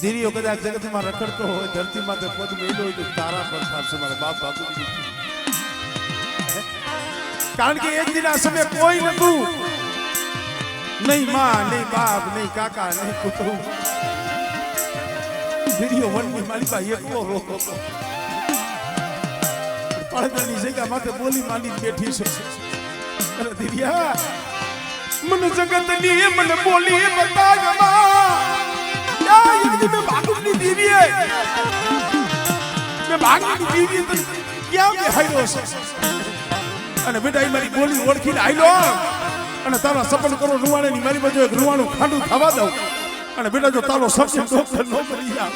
ધીરીઓ કદાચ જગતમાં રખડતો હોય, ધરતી માથે પગ મેલ્યો હોય તો તારા પર થાપશે મારા બાપ બાપુ. કારણ કે એક દિન આ સમય કોઈ નતું, નહીં માં, નહીં બાપ, નહીં કાકા, નહીં કુટુંબ. ધીરીઓ વનની મારી પાસે એકલો રોકો હતો. પડદાની જગ્યા માથે બોલી માંડી બેઠી છે. અરે ધીરિયા, મને જગતની મને બોલી બતાવમાં मैं भागुनी दीवी है, मैं भागुनी दीवी तो क्या मैं हाइलो से, अने बेटा मारी बोली ओळखीने हाइलो, अने तारा सपन करो रुवाणे ની મારી બાજુ એક રૂવાણું ખાડું થવા દઉં, અને બેટા જો તારો સપન ડોક્ટર નો બની જા.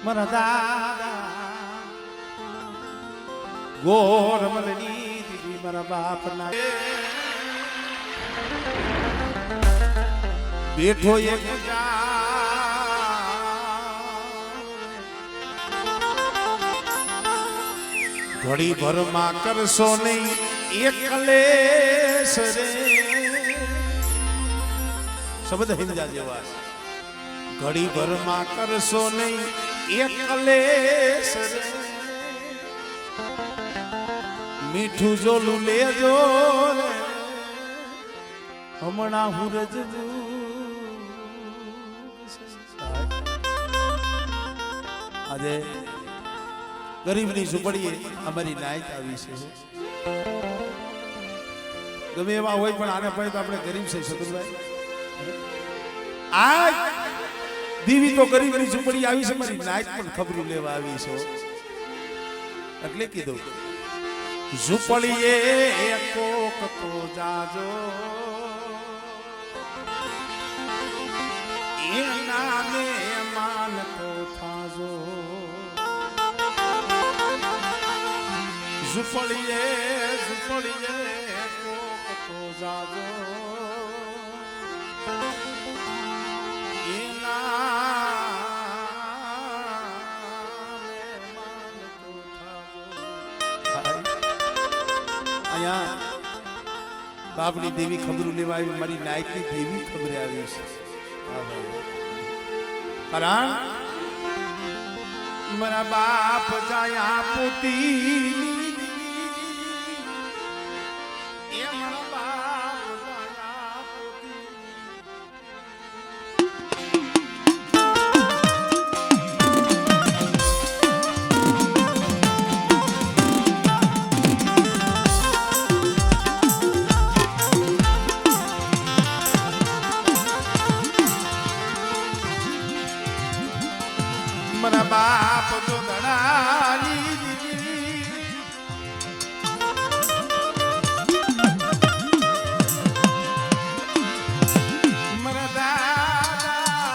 મારા દાદા ગોરમલની દીદી મારા બાપના બેઠો એક ઘડી ભરમાં કરશો નહીં એકલેશ રે. શબ્દ હિંજા જેવા ઘડી ભરમાં કરશો નહીં એકલેશ રે. મીઠું જોલું લેજો રે હમણાં હું રજજુ. આજે ગરીબની ઝૂંપડીએ અમારી નાયત આવી છે. ગમે એવા હોય પણ આને પછી તો આપણે ગરીબ છે શત્રુભાઈ. આ દીવી તો ગરીબની ઝૂંપડી આવી છે, મારી નાયત પણ ખબરું લેવા આવી છે. એટલે કીધું ઝૂંપડીએ કોક તો જાજો એના મહેમાન તો થાજો. ઝૂંપડીએ કોક તો જાજો બાપની દેવી ખબરું લેવા આવી, મારી નાયકની દેવી ખબરે આવી છે. કારણ મારા બાપ જાયા પોતી મારા બાપ જો ધડાની મારા દાદા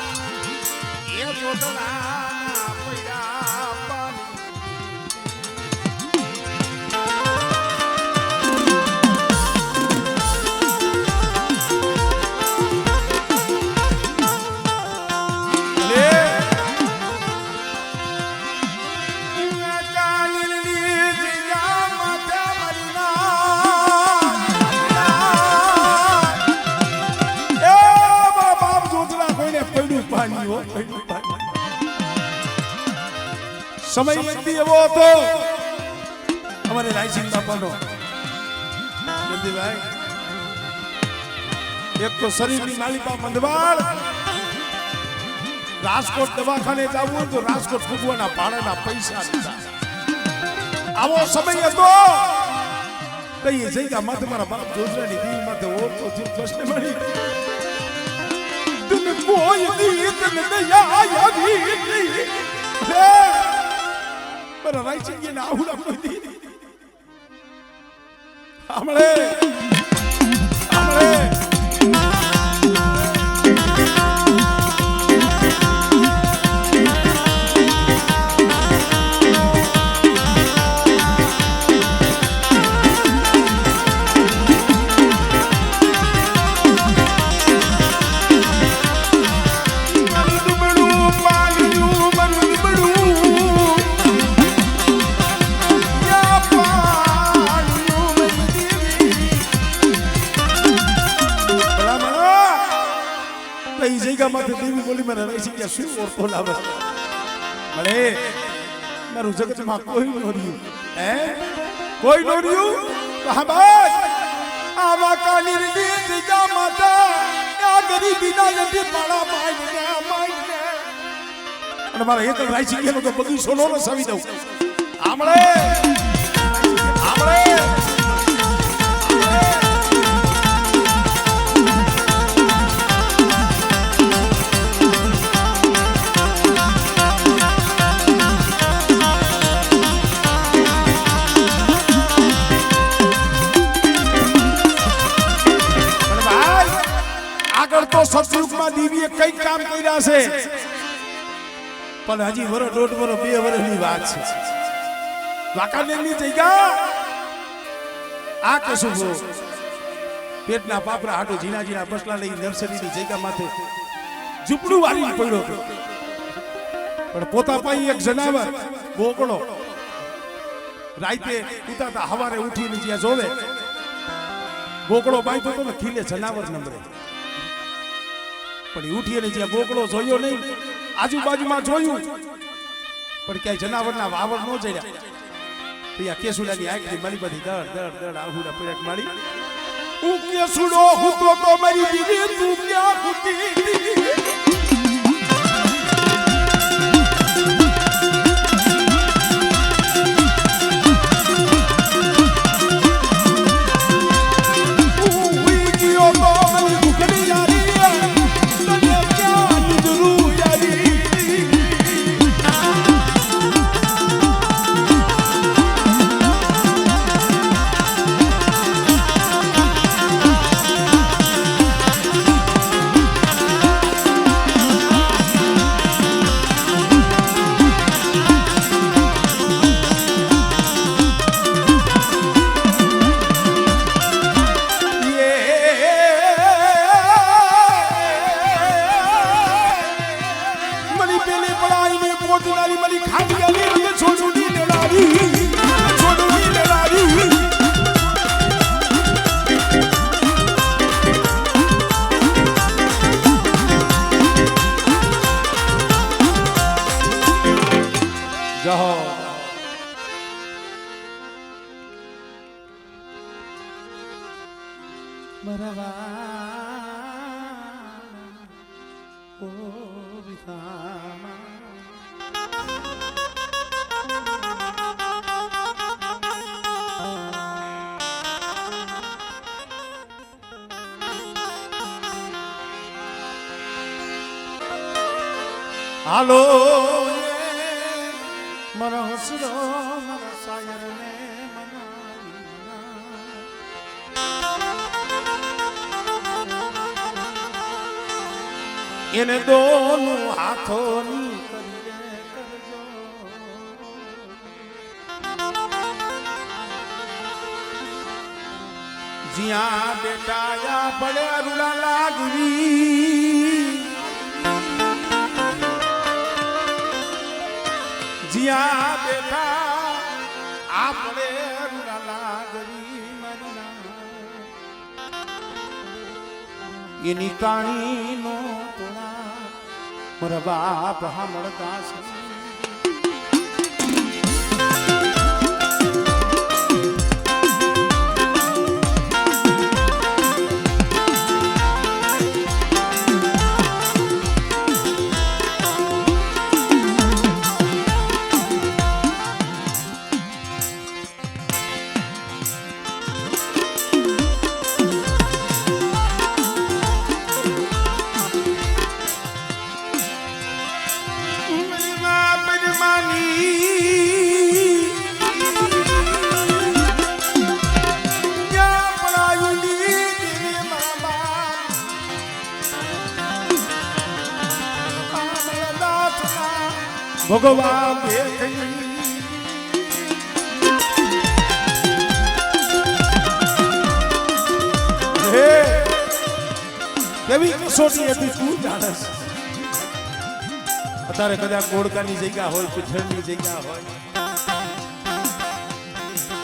એ જો ધડા પૈડા પાણી. સમય એક એવો હતો અમારે રાયસિંહ બાપાનો. એક તો શરીરની માલિકા મંદવાળ, રાજકોટ દવાખાને જવું હોય તો રાજકોટ ફૂગવાના ભાડાના પૈસા લીધા. આવો સમય હતો કઈ જગ્યા માથે મારા બાપ જોજરાની દીવ માથે ઓરતો થયો કૃષ્ણ મળી તને કોઈ દી તને દયા આવી મારા રાઈચિંગે ના આહુડા કોઈ દી આમળે દેવી બોલી મને રહી ગયા શું ઓળખો લાવે મળે મારું જગતમાં કોઈ નો રહ્યું હે કોઈ નો રહ્યું હા ભાઈ આવા કાની રી જગ્યા માતા આ ગરીબી ના લટી પાડા માઈને અને મારા એક રાઈ ગયા તો બગીચો નો રસાવી દઉં આમળે તો સતયુગમાં દેવીએ કઈ કામ કર્યા છે પણ હજી વર્ષ દોઢ વર્ષ 2 વર્ષની વાત છે વાકાનેરની જગ્યા આ કશું પેટના પાપરા હાટો ઝીણા ઝીણા બસલા લઈ નર્સરીની જગ્યા માથે ઝૂંપડું વાળી પડ્યો પણ પોતા પાઈ એક જનાવર બોકડો રાતે ઉતાતા હવારે ઉઠીને જ્યાં જોવે બોકડો બાંધતો તો ને ખીલે જનાવર નંબરે પણ ઉઠી અને જ્યાં બોકડો જોયો નહીં આજુબાજુમાં જોયું પણ ક્યાંય જનાવરના વાવર ન જડ્યા ત્યાં કેસુડાની આંખની મારી બધી દડ આહુડા પડ્યા મારી હું કેસુડો હું તો મારી દીદી તું ક્યાં હતી હાલો મારા હસરો મારા સાયર ને એને દોનું હાથોની કરીએ કરજો જ્યાં બેટાયા પડે રૂડા લાગવી જ્યાં બેઠા આપણે રૂડા લાગવી એની કાણી નો તોડા મારા બાપ સાંભળતા છે ભગવાન દેખી હે કેવી કસોટી હતી તું જાણસ અત્યારે કદાચ ગોળકાની જગ્યા હોય પીઠળની જગ્યા હોય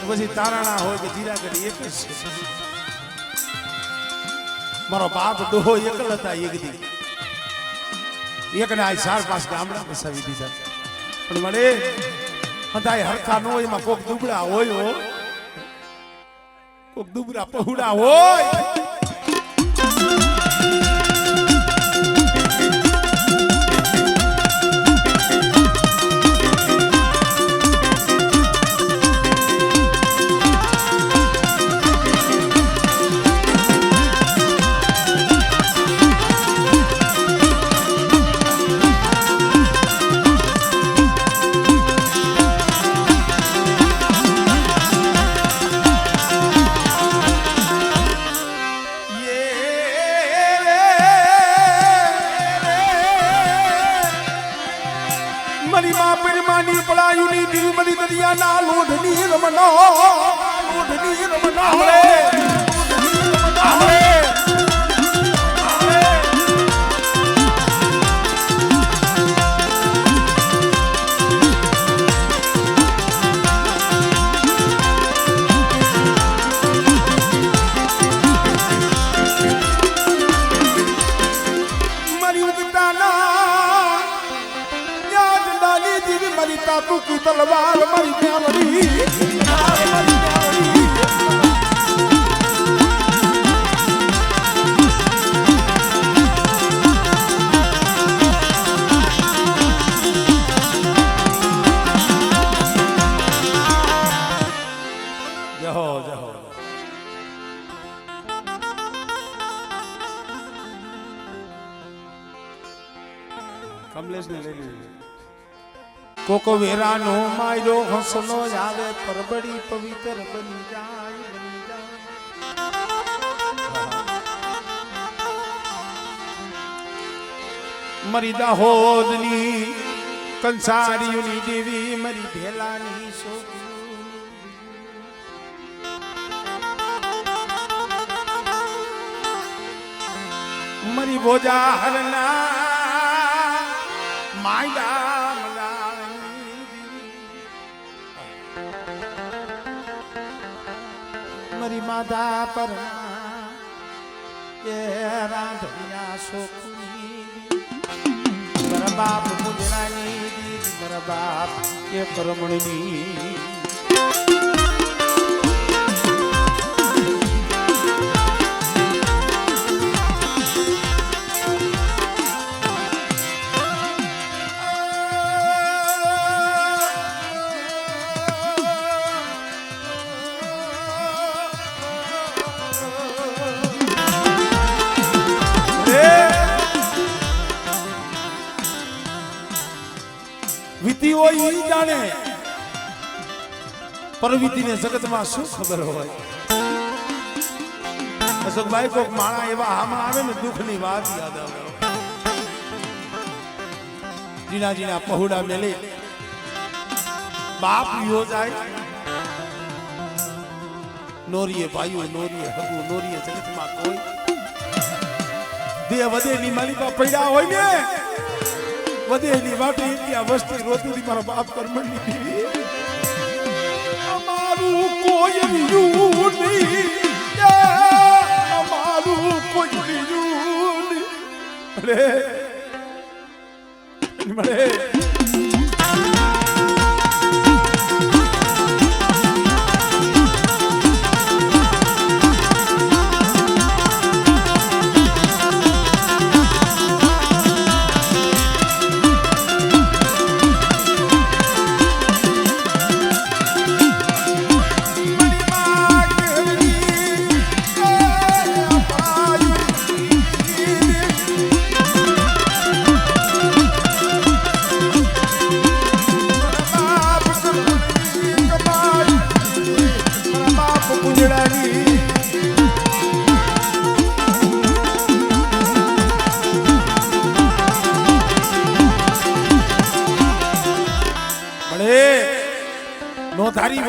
પછી તારાણા હોય કે જીરાગઢ એક જ છે મારો બાપ ડોહો એકલ હતા એક દી એકને આ 4-5 ગામડા બસાવી દીધા પણ મને હદાય હરખા નો એમાં કોક દુબળા હોય હો કોક દુબળા પहुડા હોય ના લોઢની રમનો तातू की तलवार मरी प्यारी जहो जहो कमलेश ने ले ली कोको वेरा नो मायरो हंसनो जावे पर बड़ी पवित्र बनी जाए मरी दाहोदनी कंसारीयुनी देवी मरी भेलानी मरी भोजा हरना मायला मरी मादा पर ये राधनिया सोखनी मेरा बाप मुजरानी दी मेरा बाप ये परमणी વીતી હોય ઈ જાણે પરવીતી ને જગતમાં શું ખબર હોય અશોકભાઈ કોક માણા એવા આમાં આવે ને દુઃખની વાત યાદ આવે જીના જીના પહોડા મેલે બાપ યો જાય નોરીએ ભાઈઓ નોરીએ હગુ નોરીએ જગતમાં કોઈ દેહ વધેની માલિકા પડ્યા હોય ને વધેલી વાટી ઇન્ડિયા વસ્તી રોતી મારો બાપ કરમણની દીવી અમારું કોઈ બીજું નહીં અમારું કોઈ બીજું નહીં અરે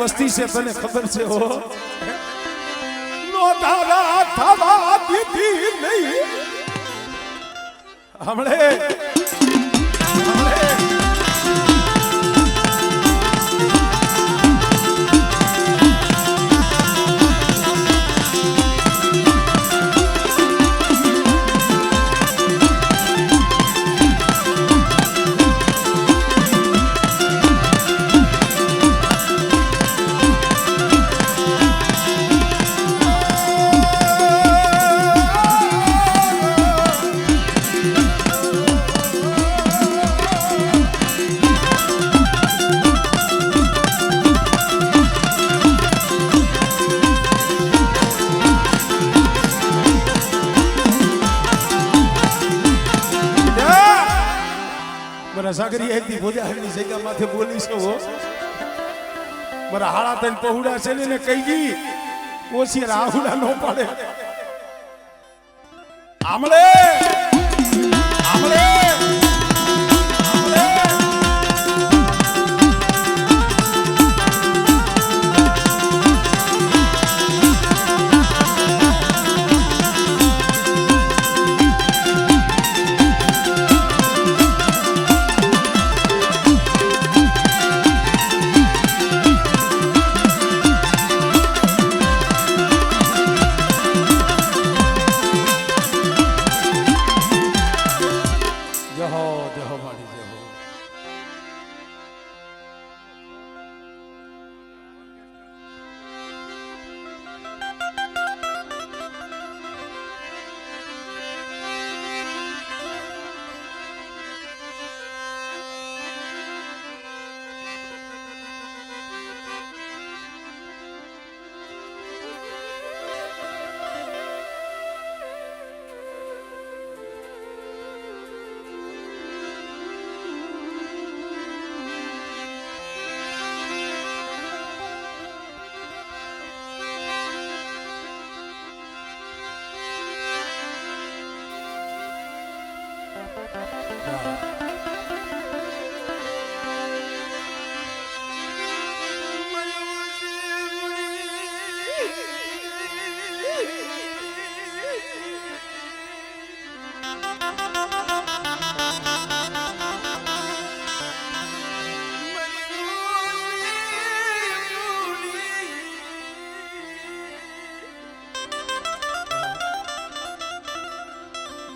વસ્તી છે તને ખબર છે હો નો તારા થવા દીધી નહીં હમણે સાગરી એકથી ભોજાની જગ્યા માથે બોલી છો મારા હાડા તને પહોળા છે ને કહી ગઈ ઓછી રાહુડા નો પડે આમળે આમળે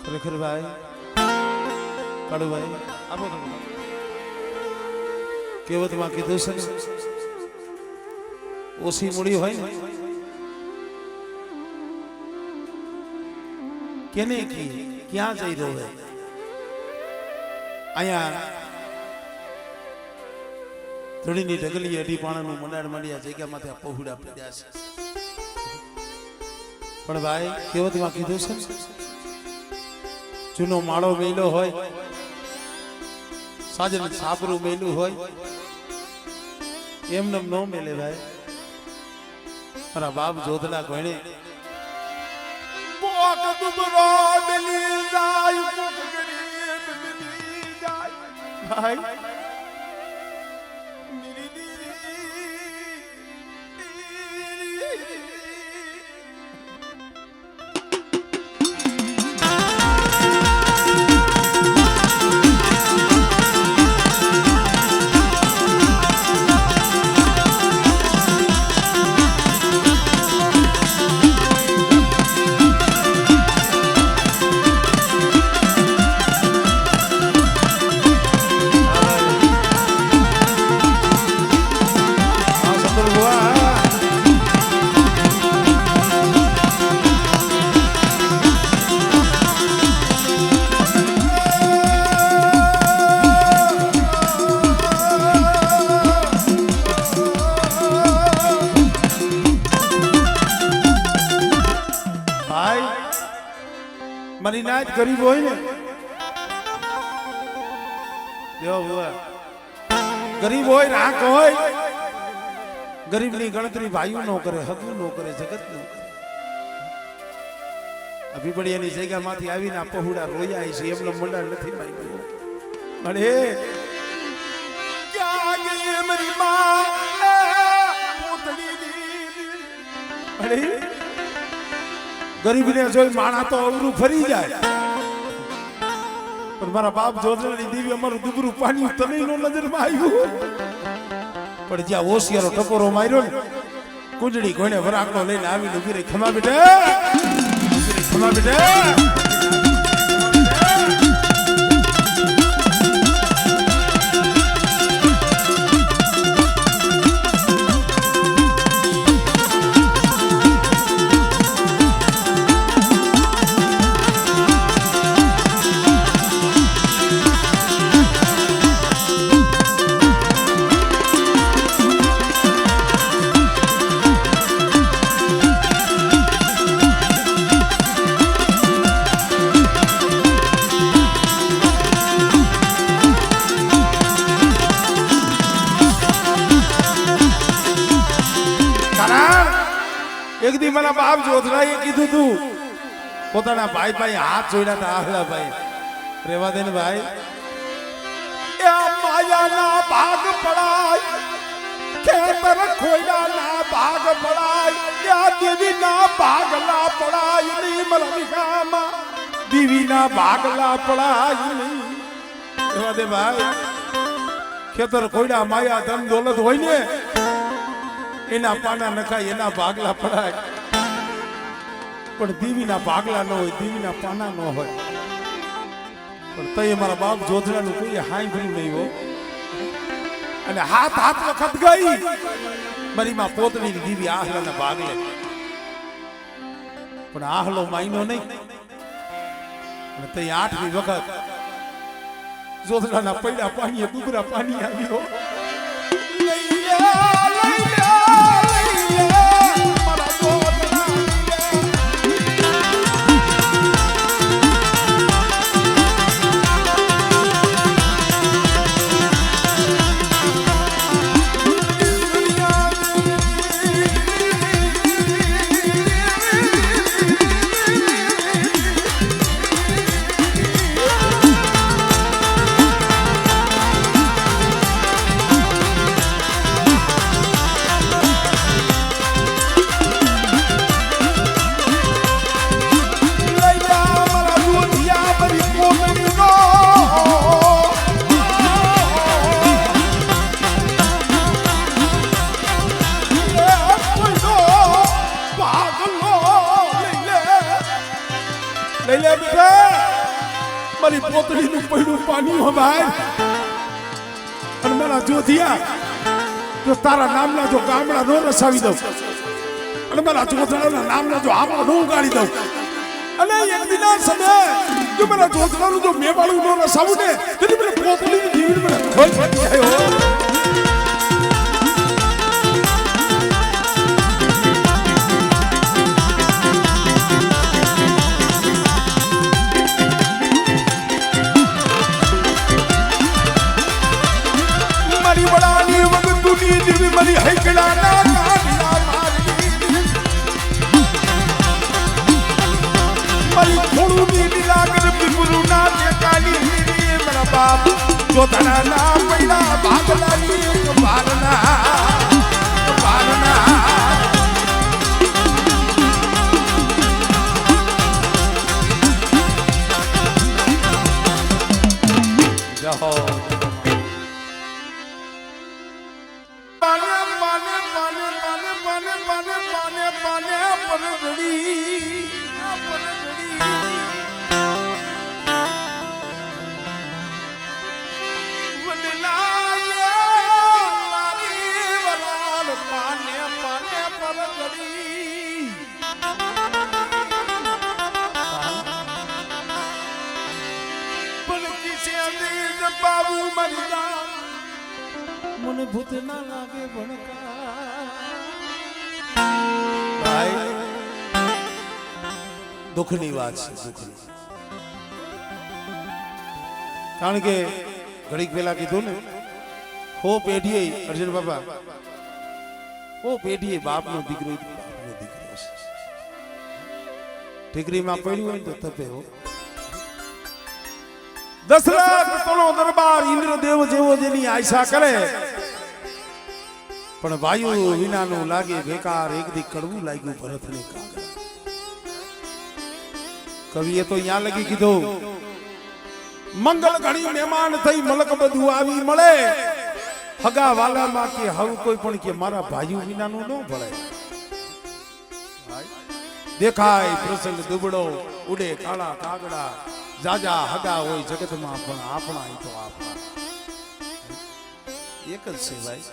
ખરેખર ભાઈ કાળુ ભાઈ આપો કહેવતમાં કીધું છે ને ઓછી મૂડી હોય ને કેને કી ક્યાં જઈ રહ્યો હોય અહીંયા ધણીની ઢગલી અઢી પાણાનું મંડાણ મળ્યા જગ્યામાંથી આ પહોળા પડ્યા છે પણ ભાઈ કહેવતમાં કીધું છે ને જૂનો માળો મેલો હોય સાજન છાપરું મેલું હોય એમને ન મેલે ભાઈ મારા બાપ જોધલા ગણે ભાઈ મારી નાત ગરીબ હોય ને ગરીબ હોય રાખ હોય ગરીબની ગણતરી ભાઈઓ નો કરે હકુ નો કરે જગત નો અભિપડિયાની જગ્યામાંથી આવીને આ પહોળા રોયા છે એમનો મંડાળ નથી માંગ્યો અરે ક્યાં ગઈ મારી માં અરે ગરીબને જોઈ માણા તો અવરું ફરી જાય પણ મારા બાપ જોધરાની દેવી અમારું દુબરું પાણી તને નો નજરમાં આવ્યું પણ જ્યાં હોશિયારો ટકોરો માર્યો ને કુંજડી કોઈને વરાકડો લઈને આવીને ઉભી રહી ખમા બેટા ખમા બેટા એક દી મારા બાપ જોધરાએ કીધું તું પોતાના ભાઈ ભાઈ હાથ જોડ્યા હતા આહલા ભાઈ રેવા દે ને ભાઈ એ માયાના ભાગ પડાય ખેતર ખોયાના ભાગ પડાય યા દેવીના ભાગલા પડાય ની મલમિકામાં દેવીના ભાગલા પડાય ની રેવા દે ભાઈ ખેતર ખોયા માયા ધન દોલત હોય ને એના પાના નખાય એના ભાગલા પડાય પણ દેવીના ભાગલા ન હોય દેવીના પાના ન હોય પણ તય મારા બાપ જોધરાનું કોઈ હાંભળ્યું નહીં હો અને હાથ વખત ગઈ મારી માં પોતની દેવી આહલાના ભાગલે પણ આહલો માયનો નહીં અને તય 8મી વખત જોધરાના પૈડા પાણીએ ડુબરા પાણી આવ્યો મારી પોતળીનું પૈડું પાણી હો ભાઈ અને મારા જોધિયા જો તારા નામના જો ગામડા નો રસાવી દઉં અને મારા જોધરાના નામના જો આંબા નો ઉગાડી દઉં અને એક દિના સમય જો મારા જોધરાનું જો મેવાળું નો રસાવું ને તેની મને પોતળીની જીવન મને ખોલ પડી જાય મારી હૈકડાના કાઢલા મારી થોડું ની લાગર બિપરું ના દેખાની મારા બાપ જોધરાના પૈડા ભાગલાની કપાલના જાહો બાબુ મરી જા મને ભૂત ના લાગે ભણકા ભાઈ દુઃખની વાત છે દુઃખની કારણ કે ઘડીક પહેલા કીધું ને હો પેઢીએ અર્જુન બાબા હો પેઢીએ બાપનો દીકરો બાપનો દીકરો છે ઠીકરીમાં પડ્યું હોય તો તપે હો દશરથ તનો દરબાર ઇન્દ્રદેવ જેવો જેની આશા કરે પણ વાયુ વિનાનું લાગે બેકાર એક દી કડવું લાગ્યું ભરતને કાગડા. કવિએ તો અહીંયા લગી કીધું મંગલ ઘણી મહેમાન થઈ મલક બધું આવી મળે હગા વાલામાં કે હવે કોઈ પણ કે મારા ભાઈઓ વિનાનું ન ભળે. દેખાય પ્રસંગ દુબળો ઉડે કાળા કાગડા જાજા હગા હોય જગતમાં પણ આપણા ઈ તો આપણા એક જ છે ભાઈ.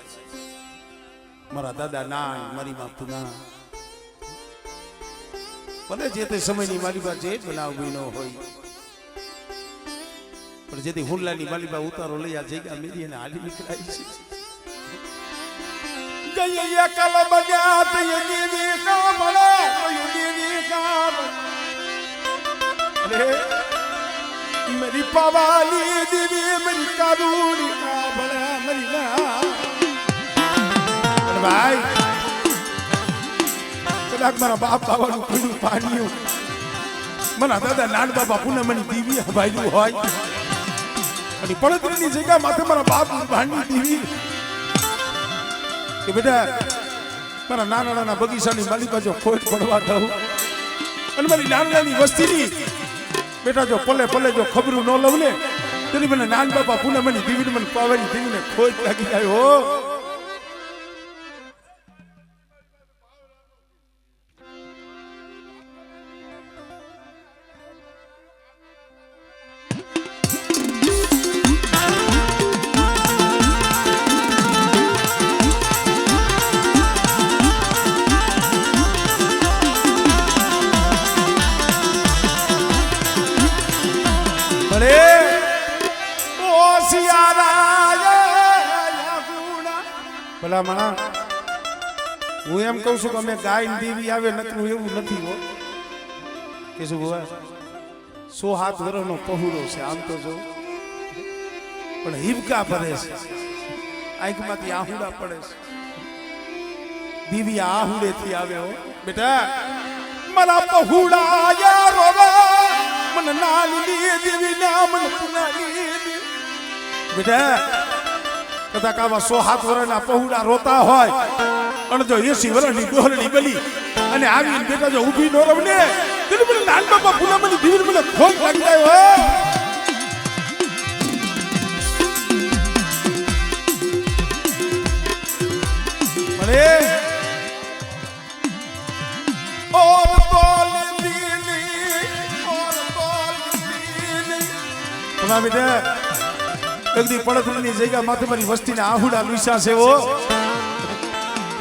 મારા દાદા ના મારી બાપુ ના ભલે જે તે સમયની મારી પાસે જે બનાવવી ન હોય પણ જેથી હુલ્લાની માલી બા ઉતારો લઈ આ જગ્યા મેરી અને હાલી નીકળાય છે. જય કલ બજા તે દેવી કા મળે દેવી કા અરે मेरी पावाली देवी मेरी काबूली का बड़ा मेरी ना भाई कदाक मारा बाप बाવાનું પીડું પાણીયું મના દાદા નાન બાબા પુના મની દેવી ભાઈલું હોય અને પડતરીની જગ્યા માથે મારા બાપ ભાંડી દેવી કે બેટા મારા નાના નાના બગીચાની માલી બાજુ ખોટ પડવા દઉં અને મારી નાની વસ્તીની બેટા જો પલે પલે જો ખબરું ન લઉં ને તેની મને નાન બાપા પુના મની દેવી મને પાવાની દેવીને ખોટ લાગી જાય હો. ભલા મણા હું એમ કહું છું કે અમે ગાય દેવી આવે નકરું એવું નથી હો કે શું ભવા 107 વર્ષનો પહુડો છે આમ તો જો પણ હિબકા ભરે છે આંખમાંથી આહુડા પડે છે દેવી આહુડે થી આવે હો બેટા મારા પહુડા યારો મને નાલી દેવી નામ પુનાલી બેટા કદાચ આવા 107 વર્ષના પહુડા રોતા હોય અને જો 80 વર્ષની ડોહરણી બલી અને આવી બેટા જો ઊભી નો રવને તેને મને નાન બાપા પુનામની દીવી મને ખોટ લાગી જાય હો. મને ઓર બોલ દીની તમારા બેટા એકદી પડતરીની જગ્યા માથે મારી વસ્તીના આહુડા લુસા છે ઓ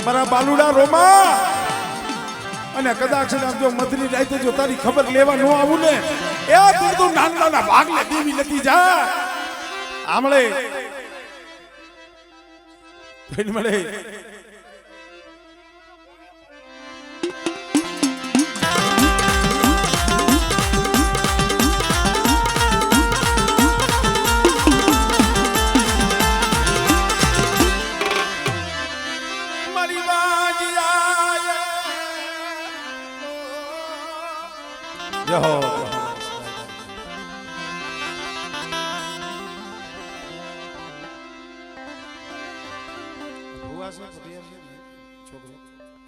મારા બાલુડા રોમા અને કદાચ જો મધની રાતે જો તારી ખબર લેવા ન આવું ને એ તું નાના નાના ભાગલે દેવી નથી જા આમળે ભેન મળે છોકરો